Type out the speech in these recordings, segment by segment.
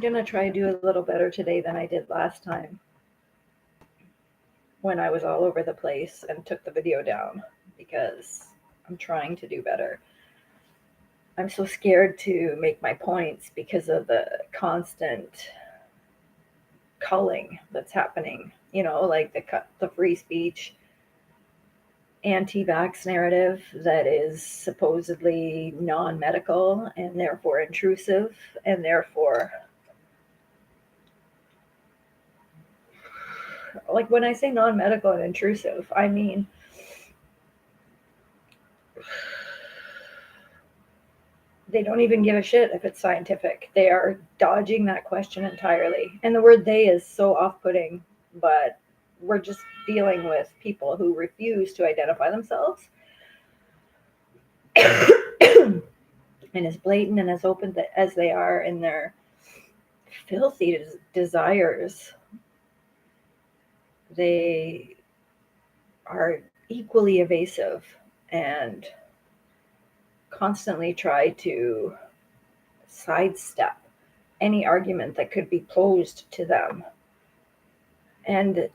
going to try to do a little better today than I did last time when I was all over the place and took the video down because I'm trying to do better. I'm so scared to make my points because of the constant culling that's happening. Like the free speech, anti-vax narrative that is supposedly non-medical and therefore intrusive and therefore, like, when I say non-medical and intrusive, I mean they don't even give a shit if it's scientific. They are dodging that question entirely. And the word they is so off-putting, but we're just dealing with people who refuse to identify themselves. And as blatant and as open as they are in their filthy desires, they are equally evasive and constantly try to sidestep any argument that could be posed to them. And,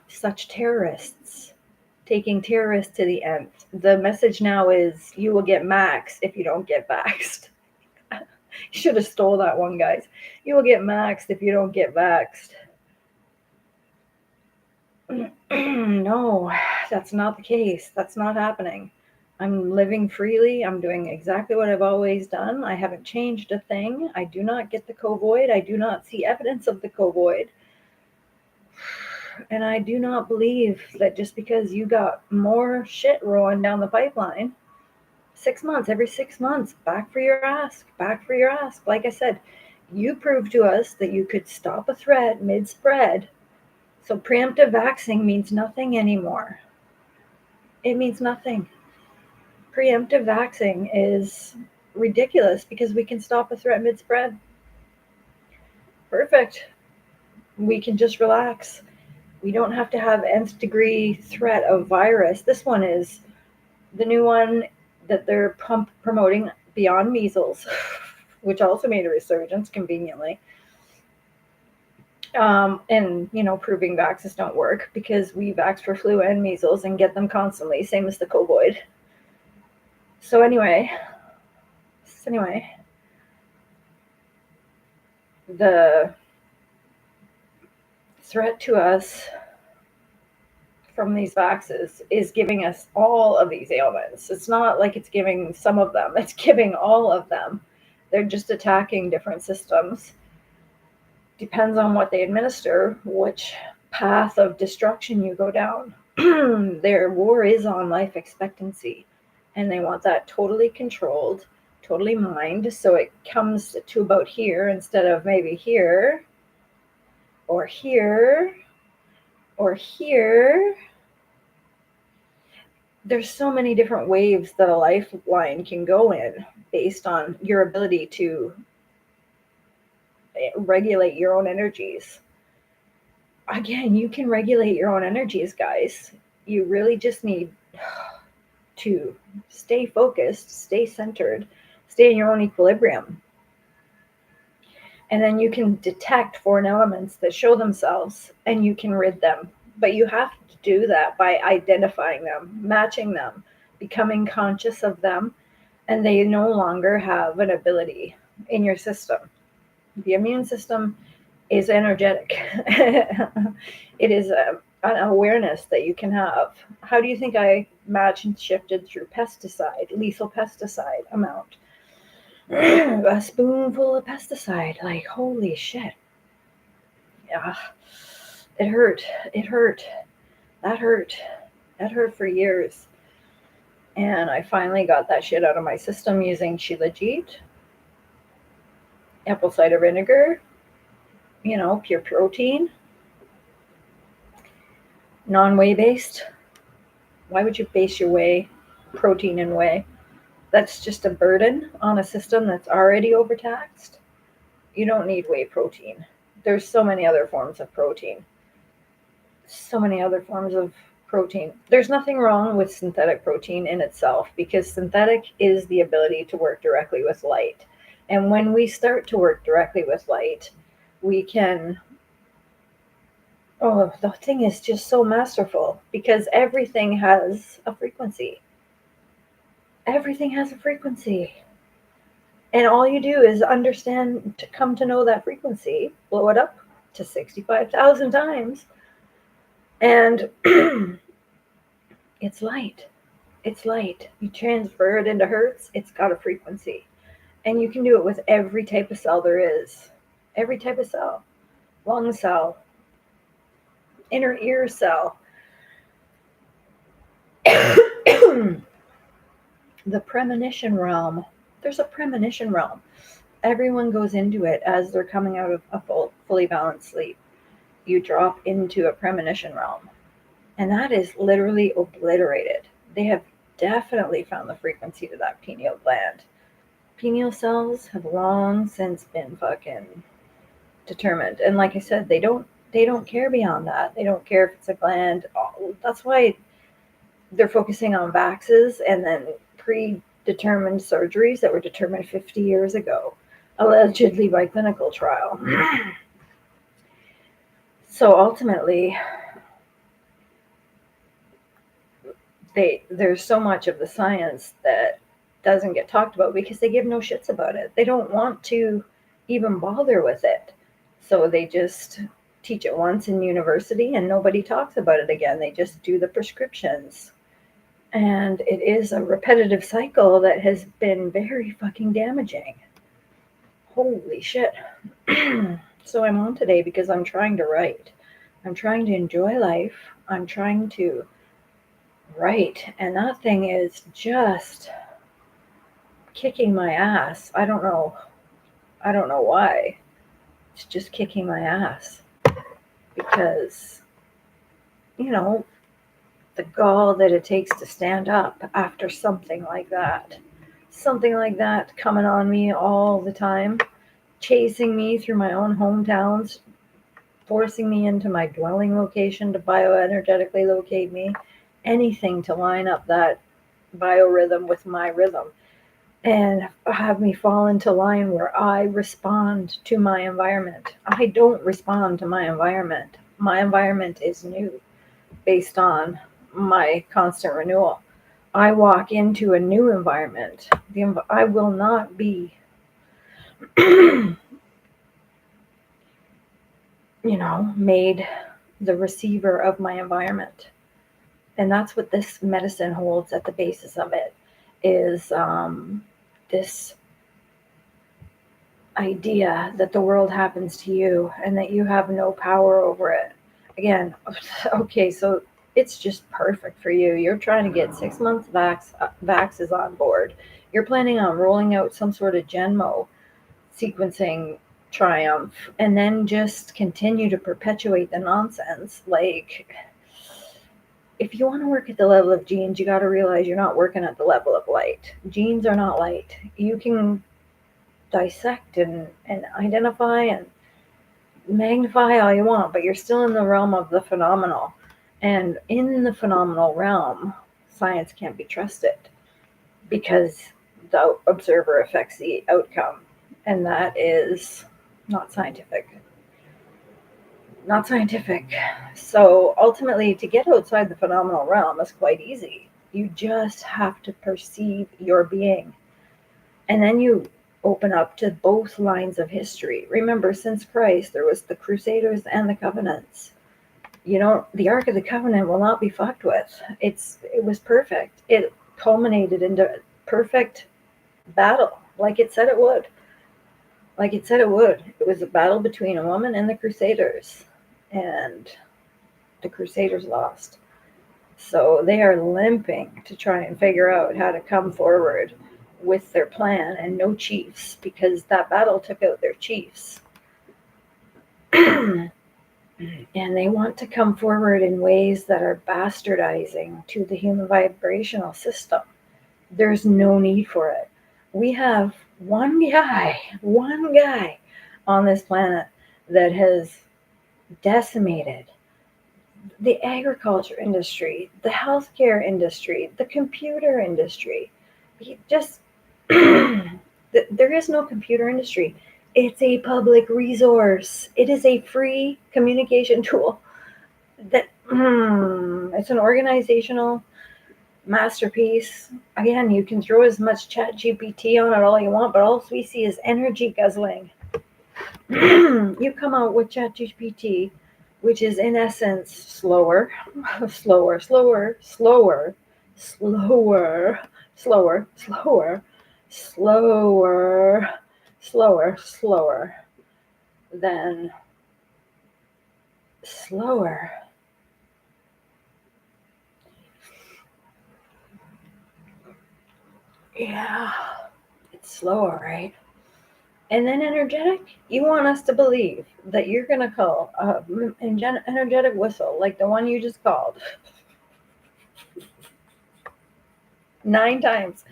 such terrorists, taking terrorists to the nth. The message now is you will get maxed if you don't get vaxxed. You should have stole that one, guys. You will get maxed if you don't get vaxxed. No, that's not the case. That's not happening. I'm living freely. I'm doing exactly what I've always done. I haven't changed a thing. I do not get the COVID. I do not see evidence of the COVID. And I do not believe that just because you got more shit rolling down the pipeline, 6 months, every 6 months, back for your ask. Like I said, you proved to us that you could stop a threat mid-spread. So preemptive vaxxing means nothing anymore. It means nothing. Preemptive vaxxing is ridiculous because we can stop a threat mid-spread. Perfect. We can just relax. We don't have to have nth degree threat of virus. This one is the new one that they're promoting beyond measles, which also made a resurgence conveniently. And, proving vaxes don't work because we vax for flu and measles and get them constantly, same as the COVID. So anyway, the threat to us from these vaxes is giving us all of these ailments. It's not like it's giving some of them, it's giving all of them. They're just attacking different systems. Depends on what they administer, which path of destruction you go down. Their war is on life expectancy, and they want that totally controlled, totally mined, so it comes to about here instead of maybe here, or here, or here. There's so many different waves that a lifeline can go in based on your ability to regulate your own energies. Again, you can regulate your own energies, guys. You really just need to stay focused, stay centered, stay in your own equilibrium. And then you can detect foreign elements that show themselves and you can rid them. But you have to do that by identifying them, matching them, becoming conscious of them, and they no longer have an ability in your system. The immune system is energetic. It is an awareness that you can have. How do you think I matched and shifted through lethal pesticide amount? A spoonful of pesticide, like, holy shit. Yeah, it hurt. That hurt for years. And I finally got that shit out of my system using Shilajit, apple cider vinegar, pure protein, non-whey based. Why would you base your whey, protein in whey? That's just a burden on a system that's already overtaxed. You don't need whey protein. There's so many other forms of protein. There's nothing wrong with synthetic protein in itself because synthetic is the ability to work directly with light. And when we start to work directly with light, We can, oh, the thing is just so masterful because everything has a frequency. Everything has a frequency. And all you do is understand, to come to know that frequency, blow it up to 65,000 times, and it's light. It's light. You transfer it into hertz, it's got a frequency. And you can do it with every type of cell there is. Every type of cell. Lung cell, inner ear cell, the premonition realm. There's a premonition realm. Everyone goes into it as they're coming out of a fully balanced sleep. You drop into a premonition realm. And that is literally obliterated. They have definitely found the frequency to that pineal gland. Pineal cells have long since been fucking determined. And like I said, they don't care beyond that. They don't care if it's a gland. That's why they're focusing on vaxes and then predetermined surgeries that were determined 50 years ago, allegedly by clinical trial. So ultimately, there's so much of the science that doesn't get talked about because they give no shits about it. They don't want to even bother with it. So they just teach it once in university and nobody talks about it again. They just do the prescriptions. And it is a repetitive cycle that has been very fucking damaging. Holy shit. So I'm on today because I'm trying to write. I'm trying to enjoy life. I'm trying to write. And that thing is just kicking my ass. I don't know why. It's just kicking my ass. Because, the gall that it takes to stand up after something like that. Something like that coming on me all the time, chasing me through my own hometowns, forcing me into my dwelling location to bioenergetically locate me, anything to line up that biorhythm with my rhythm and have me fall into line where I respond to my environment. I don't respond to my environment. My environment is new based on my constant renewal. I walk into a new environment. I will not be, made the receiver of my environment. And that's what this medicine holds at the basis of it, is this idea that the world happens to you and that you have no power over it. Again, okay, so it's just perfect for you. You're trying to get 6 months vaxes on board. You're planning on rolling out some sort of Genmo sequencing triumph and then just continue to perpetuate the nonsense. Like, if you want to work at the level of genes, you got to realize you're not working at the level of light. Genes are not light. You can dissect and identify and magnify all you want, but you're still in the realm of the phenomenal. And in the phenomenal realm, science can't be trusted because the observer affects the outcome. And that is not scientific. Not scientific. So ultimately, to get outside the phenomenal realm is quite easy. You just have to perceive your being. And then you open up to both lines of history. Remember, since Christ, there was the Crusaders and the Covenants. The Ark of the Covenant will not be fucked with. It was perfect. It culminated into perfect battle, like it said it would. Like it said it would. It was a battle between a woman and the Crusaders. And the Crusaders lost. So they are limping to try and figure out how to come forward with their plan, and no chiefs, because that battle took out their chiefs. And they want to come forward in ways that are bastardizing to the human vibrational system. There's no need for it. We have one guy on this planet that has decimated the agriculture industry, the healthcare industry, the computer industry. There is no computer industry. It's a public resource. It is a free communication tool. That it's an organizational masterpiece. Again, you can throw as much chat GPT on it all you want, but all we see is energy guzzling. You come out with chat GPT, which is in essence slower, slower, slower, slower, slower, slower, slower, slower, slower, slower, then slower. Yeah, it's slower, right? And then energetic, you want us to believe that you're going to call an energetic whistle like the one you just called 9 times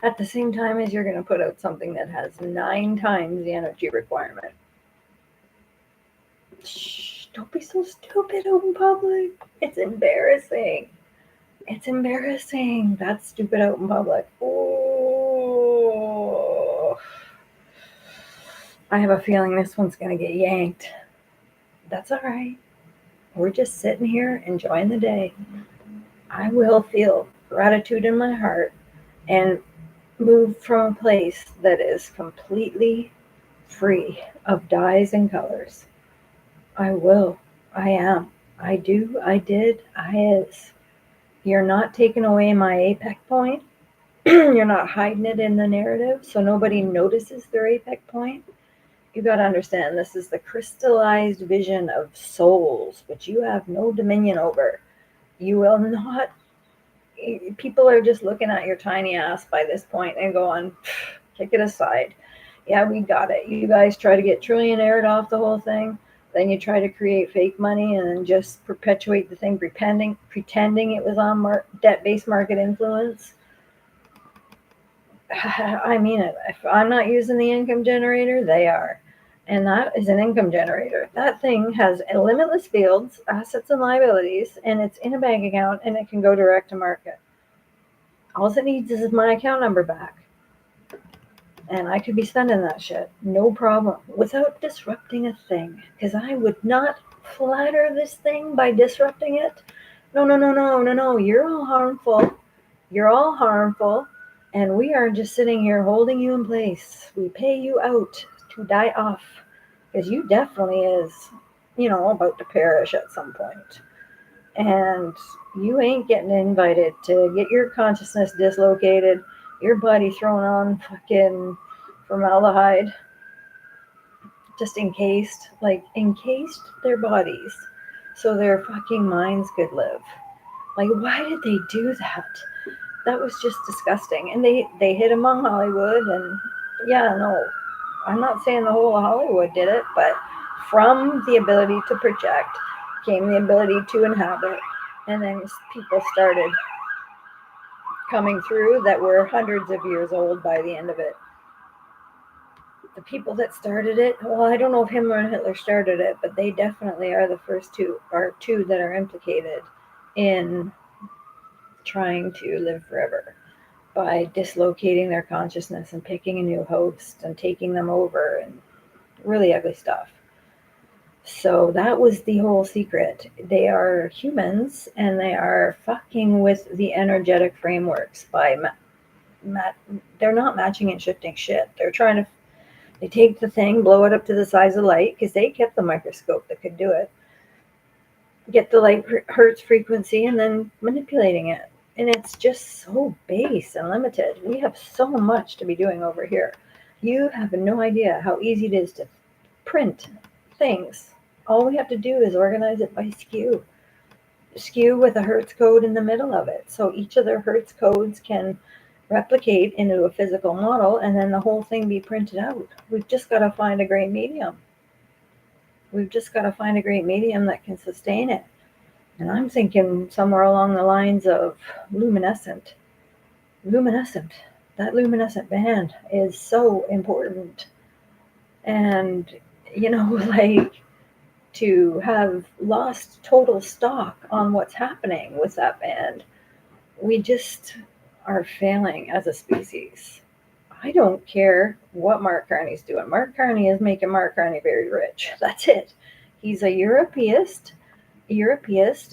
at the same time as you're going to put out something that has 9 times the energy requirement. Shh, don't be so stupid, open public. It's embarrassing. It's embarrassing. That's stupid out in public. Oh, I have a feeling this one's going to get yanked. That's all right. We're just sitting here enjoying the day. I will feel gratitude in my heart and move from a place that is completely free of dyes and colors. I will. I am. I do. I did. I is. You're not taking away my apex point. You're not hiding it in the narrative so nobody notices their apex point. You got to understand this is the crystallized vision of souls, which you have no dominion over. You will not. People are just looking at your tiny ass by this point and going, kick it aside. Yeah, we got it. You guys try to get trillionaired off the whole thing. Then you try to create fake money and then just perpetuate the thing, pretending it was on debt-based market influence. I mean it. If I'm not using the income generator, they are. And that is an income generator. That thing has limitless fields, assets and liabilities, and it's in a bank account and it can go direct to market. All it needs is my account number back. And I could be spending that shit, no problem, without disrupting a thing. Because I would not flatter this thing by disrupting it. No, no, no, no, no, no. You're all harmful. You're all harmful. And we are just sitting here holding you in place. We pay you out to die off. Because you definitely is, about to perish at some point. And you ain't getting invited to get your consciousness dislocated, your body thrown on fucking formaldehyde, just encased their bodies so their fucking minds could live. Like, why did they do that? That was just disgusting. And they hit among Hollywood, and yeah, no, I'm not saying the whole of Hollywood did it, but from the ability to project came the ability to inhabit. And then people started coming through that were hundreds of years old by the end of it. The people that started it, well, I don't know if Himmler and Hitler started it, but they definitely are the first two that are implicated in trying to live forever by dislocating their consciousness and picking a new host and taking them over and really ugly stuff. So that was the whole secret. They are humans and they are fucking with the energetic frameworks by they're not matching and shifting shit. They take the thing, blow it up to the size of light, because they kept the microscope that could do it. Get the light hertz frequency and then manipulating it. And it's just so base and limited. We have so much to be doing over here. You have no idea how easy it is to print things. All we have to do is organize it by skew. Skew with a hertz code in the middle of it. So each of their hertz codes can replicate into a physical model and then the whole thing be printed out. We've just got to find a great medium. We've just got to find a great medium that can sustain it. And I'm thinking somewhere along the lines of luminescent. That luminescent band is so important. And, like, to have lost total stock on what's happening with that band, we just are failing as a species. I don't care what Mark Carney's doing. Mark Carney is making Mark Carney very rich. That's it. He's a Europeist,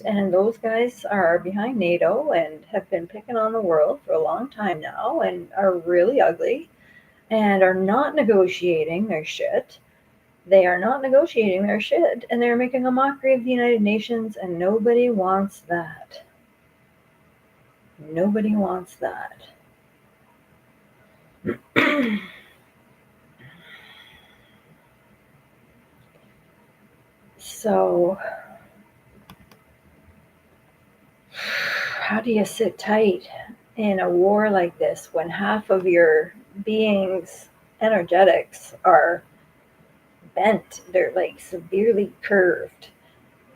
and those guys are behind NATO and have been picking on the world for a long time now and are really ugly and are not negotiating their shit. They are not negotiating their shit, and they're making a mockery of the United Nations, and nobody wants that. Nobody wants that. So, how do you sit tight in a war like this when half of your being's energetics are bent? They're like severely curved.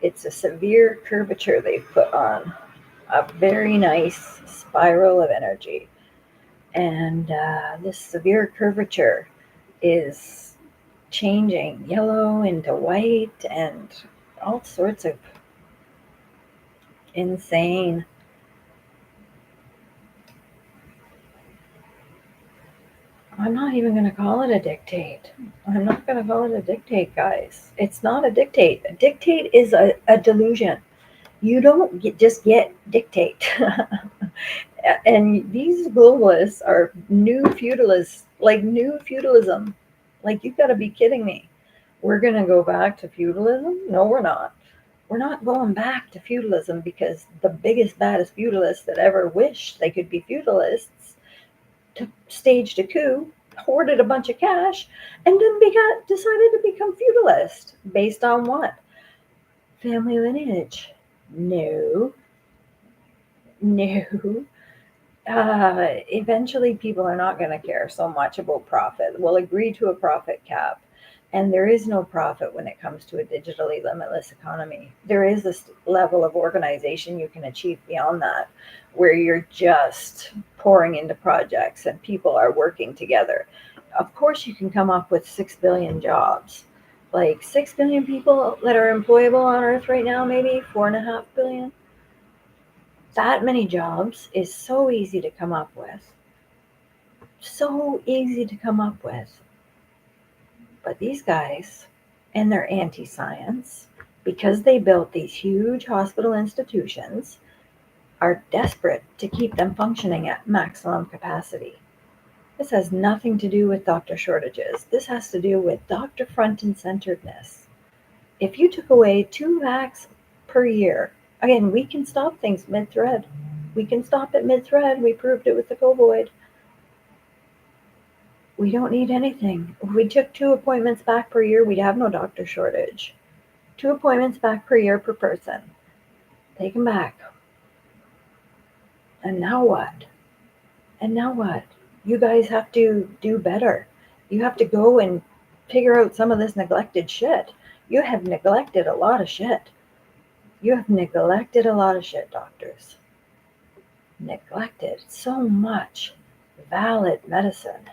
It's a severe curvature they've put on a very nice spiral of energy. And this severe curvature is changing yellow into white and all sorts of insane. I'm not even going to call it a dictate. I'm not going to call it a dictate, guys. It's not a dictate. A dictate is a delusion. You don't just get dictate. And these globalists are new feudalists, like new feudalism. Like, you've got to be kidding me. We're going to go back to feudalism? No, we're not. We're not going back to feudalism because the biggest, baddest feudalists that ever wished they could be feudalists staged a coup, hoarded a bunch of cash, and then decided to become feudalist. Based on what? Family lineage. No. Eventually people are not going to care so much about profit. We'll agree to a profit cap. And there is no profit when it comes to a digitally limitless economy. There is this level of organization you can achieve beyond that, where you're just pouring into projects and people are working together. Of course, you can come up with 6 billion jobs. Like 6 billion people that are employable on Earth right now, maybe 4.5 billion. That many jobs is so easy to come up with. So easy to come up with. But these guys and their anti-science, because they built these huge hospital institutions, are desperate to keep them functioning at maximum capacity. This has nothing to do with doctor shortages. This has to do with doctor front and centeredness. If you took away 2 vax per year, again, we can stop things mid-thread. We can stop it mid-thread. We proved it with the COVID. We don't need anything. If we took 2 appointments back per year, we'd have no doctor shortage. 2 appointments back per year per person. Take them back. And now what? And now what? You guys have to do better. You have to go and figure out some of this neglected shit. You have neglected a lot of shit. You have neglected a lot of shit, doctors. Neglected so much valid medicine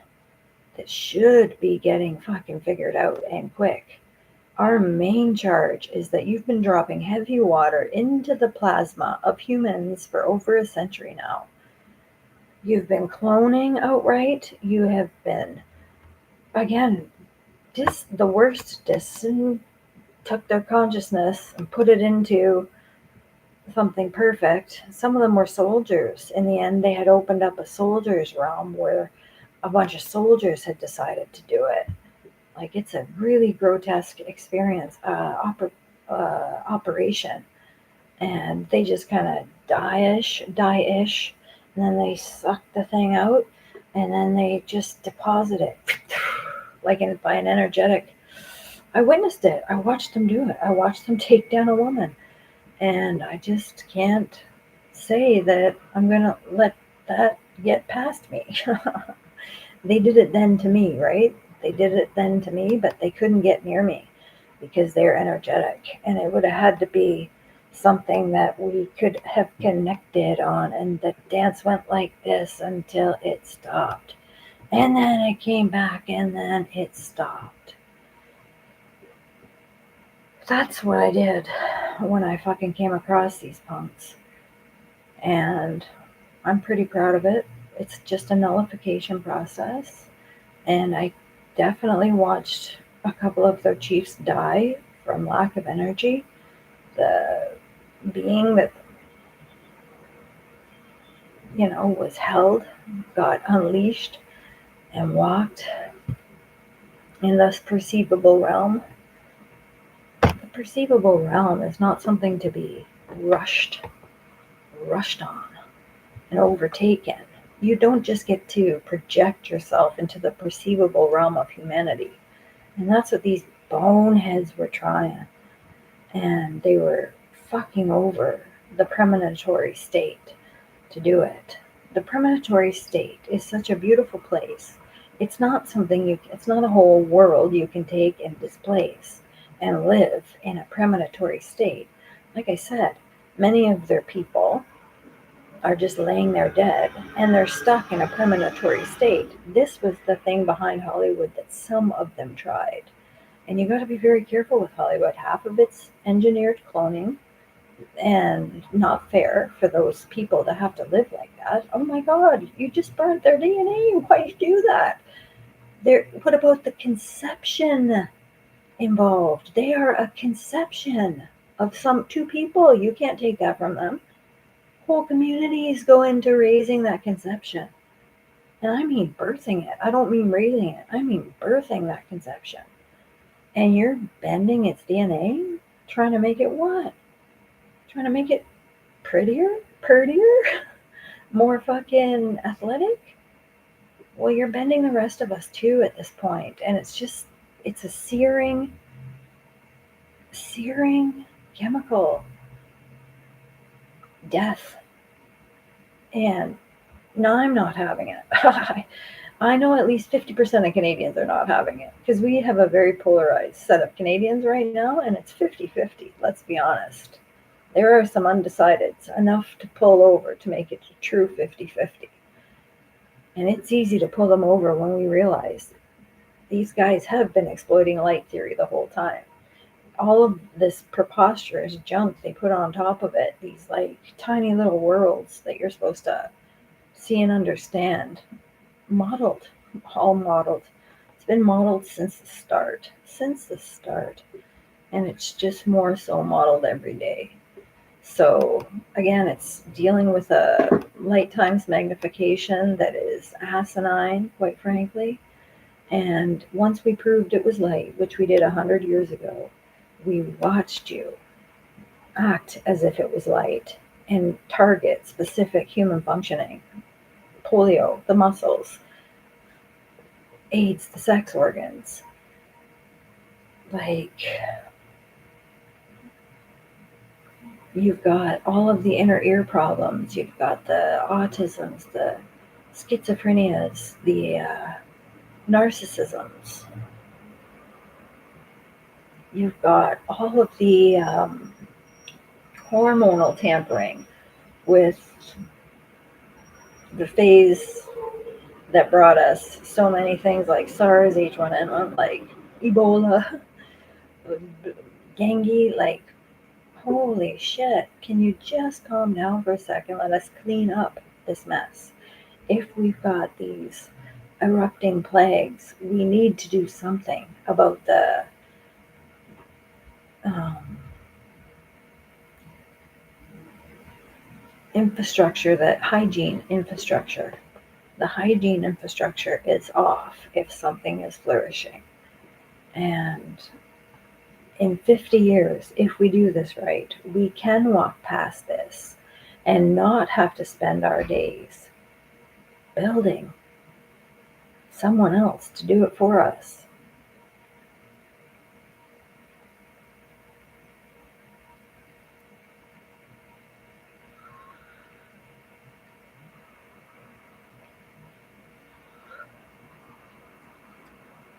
that should be getting fucking figured out and quick. Our main charge is that you've been dropping heavy water into the plasma of humans for over a century now. You've been cloning outright. You have been, again, the worst took their consciousness and put it into something perfect. Some of them were soldiers. In the end, they had opened up a soldier's realm where a bunch of soldiers had decided to do it. Like, it's a really grotesque experience, operation. And they just kind of die-ish, and then they suck the thing out, and then they just deposit it, like by an energetic. I witnessed it. I watched them do it. I watched them take down a woman. And I just can't say that I'm going to let that get past me. They did it then to me, right? They did it then to me, but they couldn't get near me because they're energetic. And it would have had to be something that we could have connected on. And the dance went like this until it stopped. And then it came back and then it stopped. That's what I did when I fucking came across these punks. And I'm pretty proud of it. It's just a nullification process. And I definitely watched a couple of their chiefs die from lack of energy. The being that, was held got unleashed and walked in this perceivable realm. The perceivable realm is not something to be rushed on and overtaken. You don't just get to project yourself into the perceivable realm of humanity. And that's what these boneheads were trying. And they were fucking over the premonitory state to do it. The premonitory state is such a beautiful place. It's not it's not a whole world you can take and displace and live in a premonitory state. Like I said, many of their people are just laying there dead and they're stuck in a premonitory state. This was the thing behind Hollywood that some of them tried. And you got to be very careful with Hollywood. Half of it's engineered cloning and not fair for those people to have to live like that. Oh my God, you just burnt their DNA. Why do you do that? What about the conception involved? They are a conception of some two people. You can't take that from them. Whole communities go into raising that conception. And I mean birthing it. I don't mean raising it. I mean birthing that conception. And you're bending its DNA? Trying to make it what? Trying to make it purtier, more fucking athletic? Well, you're bending the rest of us too at this point. And it's a searing chemical death. And no, I'm not having it. I know at least 50% of Canadians are not having it because we have a very polarized set of Canadians right now, and it's 50-50, let's be honest. There are some undecideds, enough to pull over to make it a true 50-50. And it's easy to pull them over when we realize these guys have been exploiting light theory the whole time. All of this preposterous junk they put on top of it, these like tiny little worlds that you're supposed to see and understand, all modeled. It's been modeled since the start, and it's just more so modeled every day. So again, it's dealing with a light times magnification that is asinine, quite frankly. And once we proved it was light, which we did 100 years ago, we watched you act as if it was light and target specific human functioning. Polio, the muscles, AIDS, the sex organs. Like, you've got all of the inner ear problems. You've got the autisms, the schizophrenias, the narcissisms. You've got all of the hormonal tampering with the phase that brought us so many things like SARS, H1N1, like Ebola, dengue, like, holy shit, can you just calm down for a second? Let us clean up this mess. If we've got these erupting plagues, we need to do something about the infrastructure, the hygiene infrastructure. The hygiene infrastructure is off if something is flourishing. And in 50 years, if we do this right, we can walk past this and not have to spend our days building someone else to do it for us.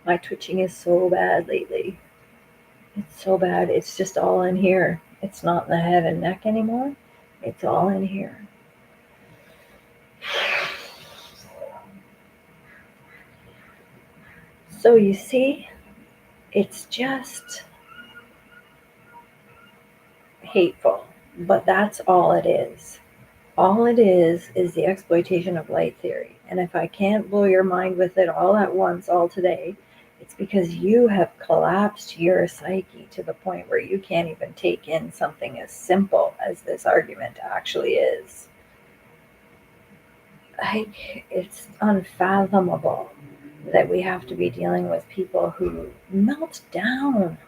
My twitching is so bad lately. It's so bad. It's just all in here. It's not in the head and neck anymore. It's all in here. So you see, it's just hateful, but that's all it is. All it is the exploitation of light theory. And if I can't blow your mind with it all at once, all today, it's because you have collapsed your psyche to the point where you can't even take in something as simple as this argument actually is. Like, it's unfathomable that we have to be dealing with people who melt down.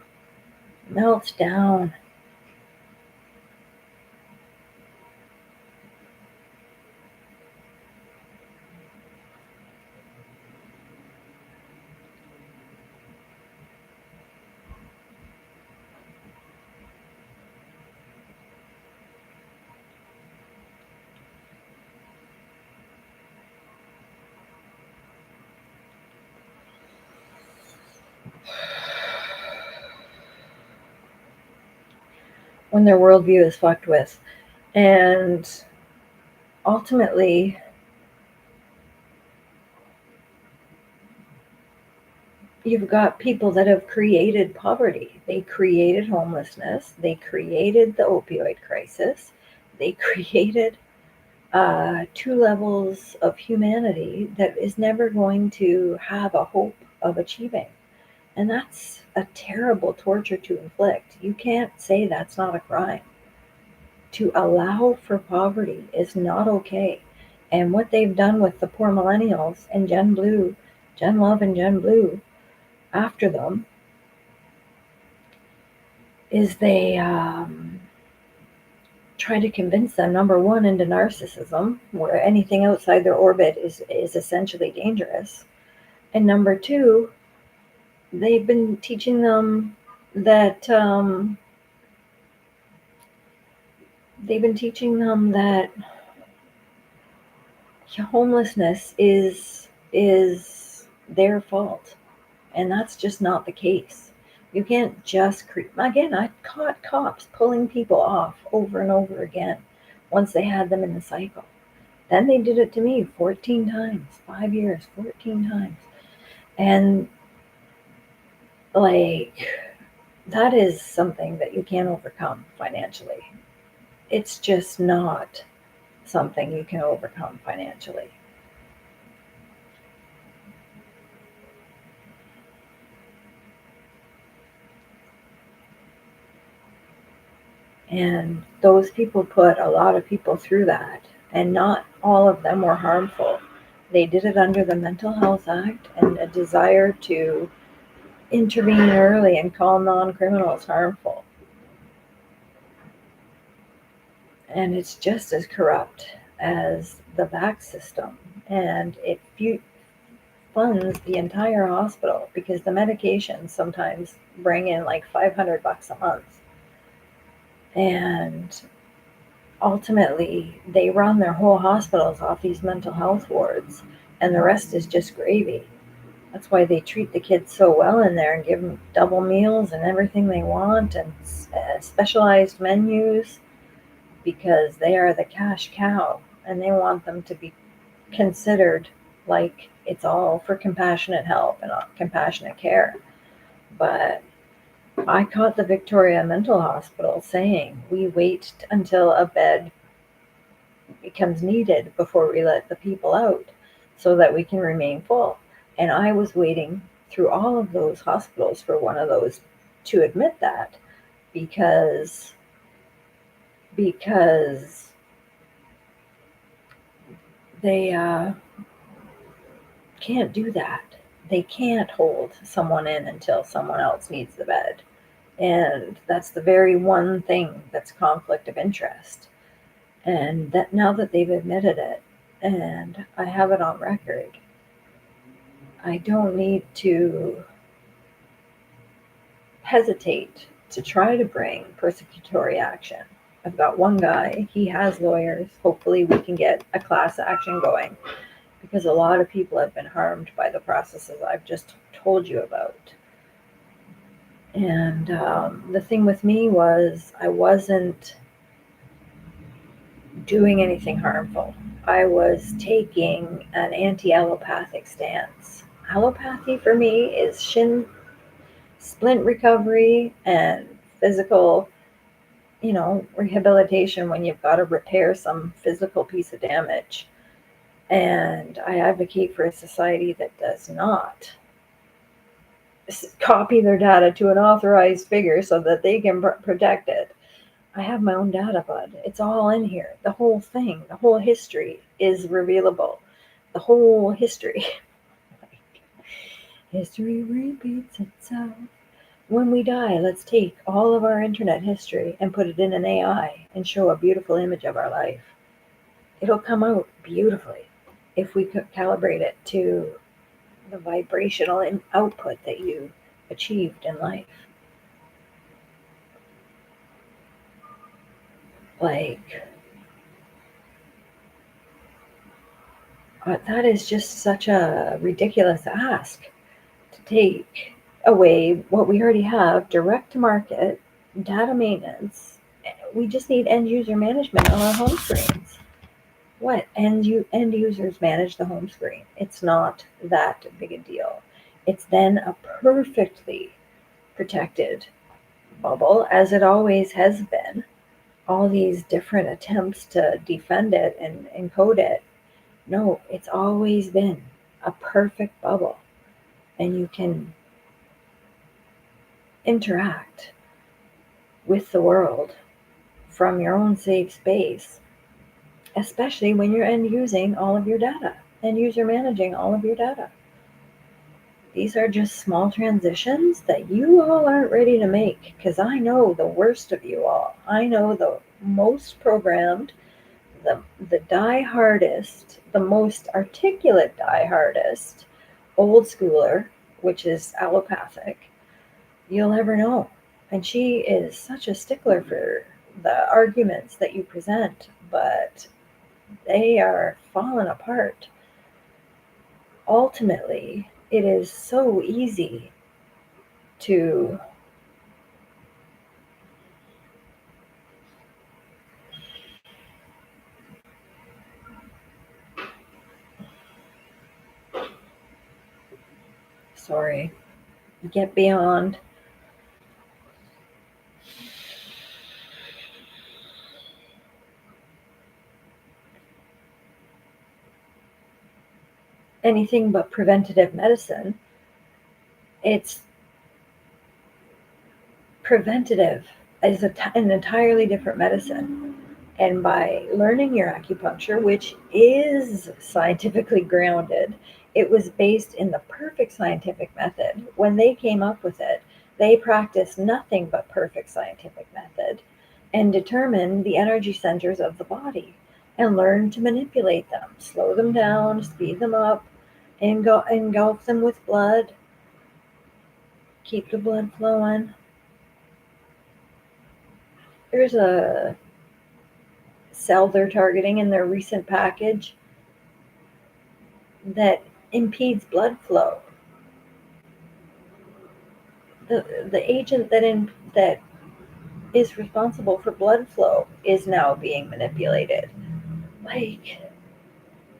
When their worldview is fucked with. And ultimately, you've got people that have created poverty. They created homelessness. They created the opioid crisis. They created two levels of humanity that is never going to have a hope of achieving. And that's a terrible torture to inflict. You can't say that's not a crime. To allow for poverty is not okay. And what they've done with the poor millennials and Gen Love and Gen Blue after them, is they try to convince them, number one, into narcissism, where anything outside their orbit is essentially dangerous. And number two, they've been teaching them that homelessness is their fault, and that's just not the case. You can't just again. I caught cops pulling people off over and over again once they had them in the cycle. Then they did it to me 14 times, 5 years, 14 times, and like, that is something that you can't overcome financially. It's just not something you can overcome financially. And those people put a lot of people through that, and not all of them were harmful. They did it under the Mental Health Act and a desire to intervene early and call non-criminals harmful. And it's just as corrupt as the VAC system. And it funds the entire hospital because the medications sometimes bring in like $500 a month. And ultimately, they run their whole hospitals off these mental health wards, and the rest is just gravy. That's why they treat the kids so well in there and give them double meals and everything they want, and specialized menus, because they are the cash cow and they want them to be considered like it's all for compassionate help and compassionate care. But I caught the Victoria Mental Hospital saying, we wait until a bed becomes needed before we let the people out so that we can remain full. And I was waiting through all of those hospitals for one of those to admit that, because they can't do that. They can't hold someone in until someone else needs the bed. And that's the very one thing that's conflict of interest. And that now that they've admitted it, and I have it on record, I don't need to hesitate to try to bring persecutory action. I've got one guy, he has lawyers. Hopefully, we can get a class action going, because a lot of people have been harmed by the processes I've just told you about. And the thing with me was, I wasn't doing anything harmful. I was taking an anti-allopathic stance. Allopathy for me is shin splint recovery and physical rehabilitation when you've got to repair some physical piece of damage. And I advocate for a society that does not copy their data to an authorized figure so that they can protect it. I have my own data, bud. It's all in here. The whole thing, the whole history is revealable. The whole history. History repeats itself. When we die, let's take all of our internet history and put it in an AI and show a beautiful image of our life. It'll come out beautifully if we could calibrate it to the vibrational output that you achieved in life. Like, that is just such a ridiculous ask to take away what we already have, direct to market, data maintenance. We just need end user management on our home screens. What? End users manage the home screen. It's not that big a deal. It's then a perfectly protected bubble, as it always has been. All these different attempts to defend it and encode it. No, it's always been a perfect bubble. And you can interact with the world from your own safe space, especially when you're end using all of your data, end user managing all of your data. These are just small transitions that you all aren't ready to make, because I know the worst of you all. I know the most programmed, the die-hardest, the most articulate die-hardest old schooler, which is allopathic, you'll ever know. And she is such a stickler for the arguments that you present, but they are falling apart. Ultimately, it is so easy to get beyond anything but preventative medicine. It's preventative is an entirely different medicine. And by learning your acupuncture, which is scientifically grounded, it was based in the perfect scientific method. When they came up with it, they practiced nothing but perfect scientific method and determined the energy centers of the body and learned to manipulate them, slow them down, speed them up, and engulf them with blood, keep the blood flowing. There's a cell they're targeting in their recent package that impedes blood flow. The agent that is responsible for blood flow is now being manipulated. Like,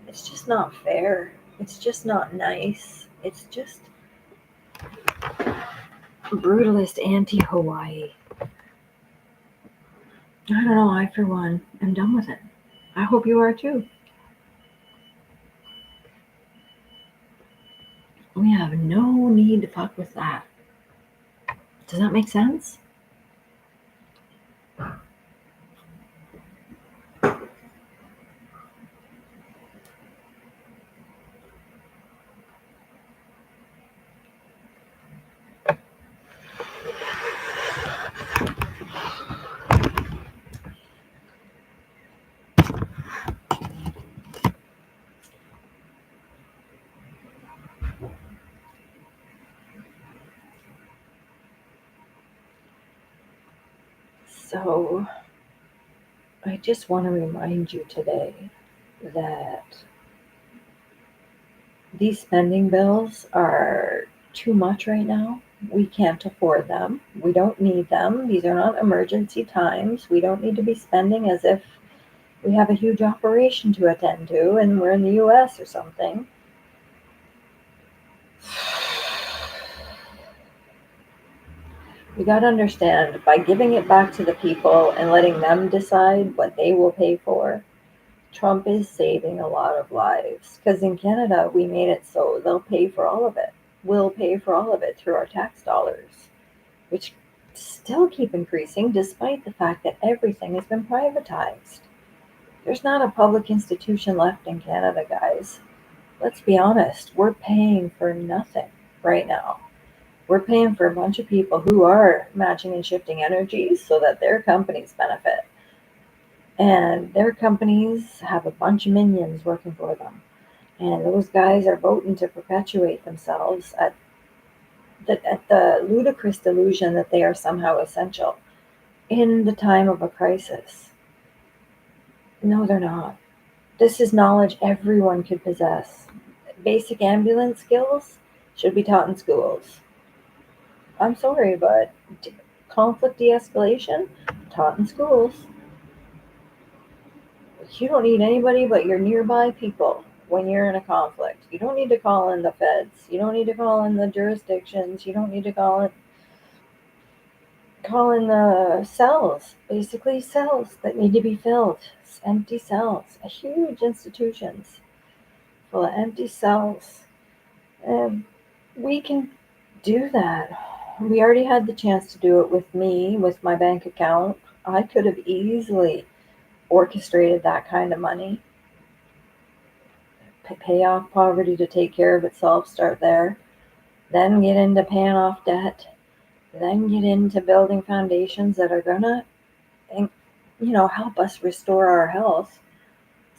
it's just not fair. It's just not nice. It's just brutalist anti-Hawaii. I don't know. I, for one, am done with it. I hope you are too. We have no need to fuck with that. Does that make sense? So, I just want to remind you today that these spending bills are too much right now. We can't afford them. We don't need them. These are not emergency times. We don't need to be spending as if we have a huge operation to attend to and we're in the US or something. You got to understand, by giving it back to the people and letting them decide what they will pay for, Trump is saving a lot of lives. Because in Canada, we made it so they'll pay for all of it. We'll pay for all of it through our tax dollars, which still keep increasing despite the fact that everything has been privatized. There's not a public institution left in Canada, guys. Let's be honest, we're paying for nothing right now. We're paying for a bunch of people who are matching and shifting energies so that their companies benefit. And their companies have a bunch of minions working for them. And those guys are voting to perpetuate themselves at the ludicrous delusion that they are somehow essential in the time of a crisis. No, they're not. This is knowledge everyone could possess. Basic ambulance skills should be taught in schools. I'm sorry, but conflict de escalation taught in schools. You don't need anybody but your nearby people when you're in a conflict. You don't need to call in the feds. You don't need to call in the jurisdictions. You don't need to call in the cells. Basically, cells that need to be filled. It's empty cells. Huge institutions full of empty cells. And we can do that. We already had the chance to do it with me, with my bank account. I could have easily orchestrated that kind of money. Pay off poverty to take care of itself, start there. Then get into paying off debt. Then get into building foundations that are gonna, help us restore our health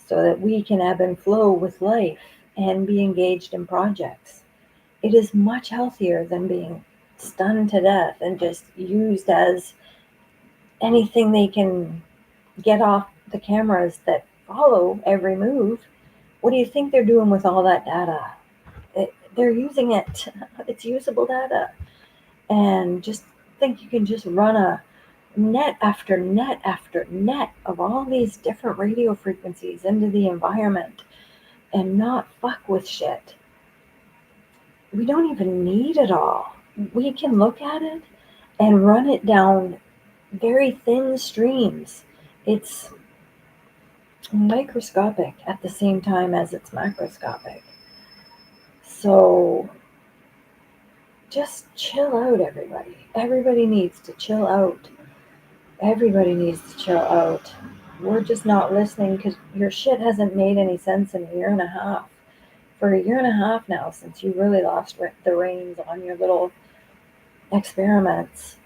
so that we can ebb and flow with life and be engaged in projects. It is much healthier than being stunned to death and just used as anything they can get off the cameras that follow every move. What do you think they're doing with all that data? They're using it. It's usable data. And just think you can just run a net after net after net of all these different radio frequencies into the environment and not fuck with shit. We don't even need it all. We can look at it and run it down very thin streams. It's microscopic at the same time as it's macroscopic. So just chill out, everybody. Everybody needs to chill out. Everybody needs to chill out. We're just not listening because your shit hasn't made any sense in a year and a half. For a year and a half now, since you really lost the reins on your little experiments,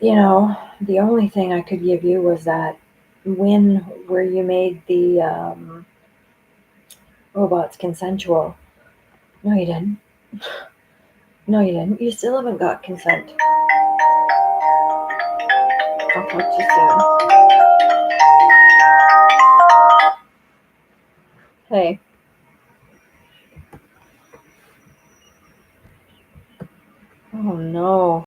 the only thing I could give you was that win where you made the robots consensual. No, you didn't. No, you didn't. You still haven't got consent. I'll talk to you soon. Hey. Oh no.